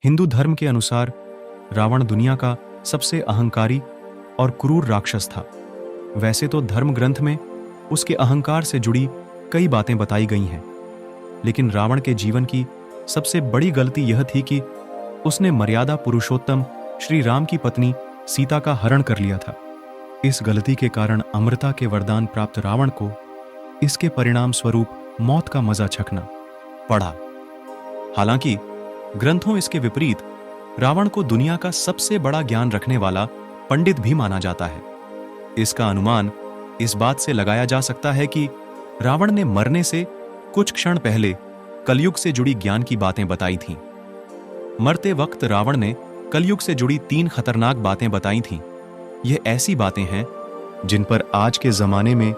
हिंदू धर्म के अनुसार रावण दुनिया का सबसे अहंकारी और क्रूर राक्षस था। वैसे तो धर्म ग्रंथ में उसके अहंकार से जुड़ी कई बातें बताई गई हैं, लेकिन रावण के जीवन की सबसे बड़ी गलती यह थी कि उसने मर्यादा पुरुषोत्तम श्री राम की पत्नी सीता का हरण कर लिया था। इस गलती के कारण अमृता के वरदान प्राप्त रावण को इसके परिणाम स्वरूप मौत का मजा चखना पड़ा। हालांकि ग्रंथों इसके विपरीत रावण को दुनिया का सबसे बड़ा ज्ञान रखने वाला पंडित भी माना जाता है। इसका अनुमान इस बात से लगाया जा सकता है कि रावण ने मरने से कुछ क्षण पहले कलयुग से जुड़ी ज्ञान की बातें बताई थीं। मरते वक्त रावण ने कलयुग से जुड़ी 3 खतरनाक बातें बताई थीं। ये ऐसी बातें हैं जिन पर आज के जमाने में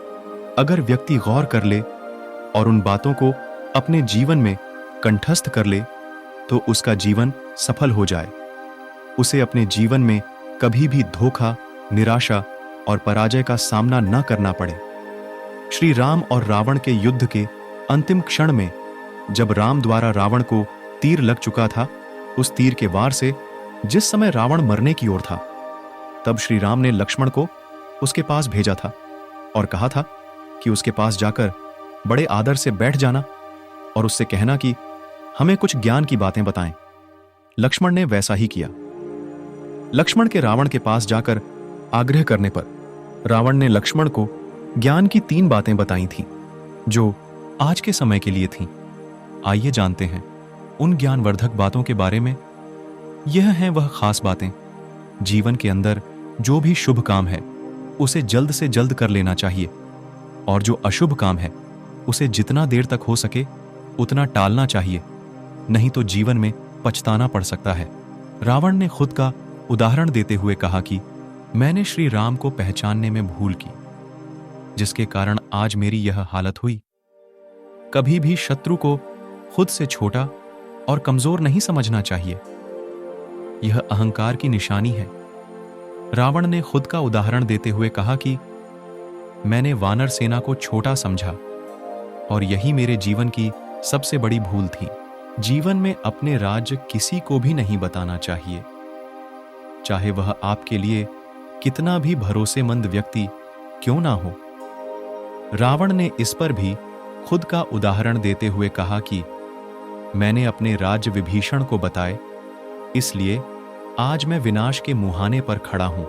अगर व्यक्ति गौर कर ले और उन बातों को अपने जीवन में कंठस्थ कर ले तो उसका जीवन सफल हो जाए। उसे अपने जीवन में कभी भी धोखा, निराशा और पराजय का सामना न करना पड़े। श्री राम और रावण के युद्ध के अंतिम क्षण में जब राम द्वारा रावण को तीर लग चुका था, उस तीर के वार से जिस समय रावण मरने की ओर था, तब श्री राम ने लक्ष्मण को उसके पास भेजा था और कहा था कि उसके पास जाकर बड़े आदर से बैठ जाना और उससे कहना कि हमें कुछ ज्ञान की बातें बताएं। लक्ष्मण ने वैसा ही किया। लक्ष्मण के रावण के पास जाकर आग्रह करने पर रावण ने लक्ष्मण को ज्ञान की 3 बातें बताई थीं, जो आज के समय के लिए थीं। आइए जानते हैं उन ज्ञानवर्धक बातों के बारे में। यह हैं वह खास बातें। जीवन के अंदर जो भी शुभ काम है उसे जल्द से जल्द कर लेना चाहिए, और जो अशुभ काम है उसे जितना देर तक हो सके उतना टालना चाहिए, नहीं तो जीवन में पछताना पड़ सकता है। रावण ने खुद का उदाहरण देते हुए कहा कि मैंने श्री राम को पहचानने में भूल की, जिसके कारण आज मेरी यह हालत हुई। कभी भी शत्रु को खुद से छोटा और कमजोर नहीं समझना चाहिए। यह अहंकार की निशानी है। रावण ने खुद का उदाहरण देते हुए कहा कि मैंने वानर सेना को छोटा समझा और यही मेरे जीवन की सबसे बड़ी भूल थी। जीवन में अपने राज्य किसी को भी नहीं बताना चाहिए, चाहे वह आपके लिए कितना भी भरोसेमंद व्यक्ति क्यों ना हो। रावण ने इस पर भी खुद का उदाहरण देते हुए कहा कि मैंने अपने राज्य विभीषण को बताए, इसलिए आज मैं विनाश के मुहाने पर खड़ा हूं।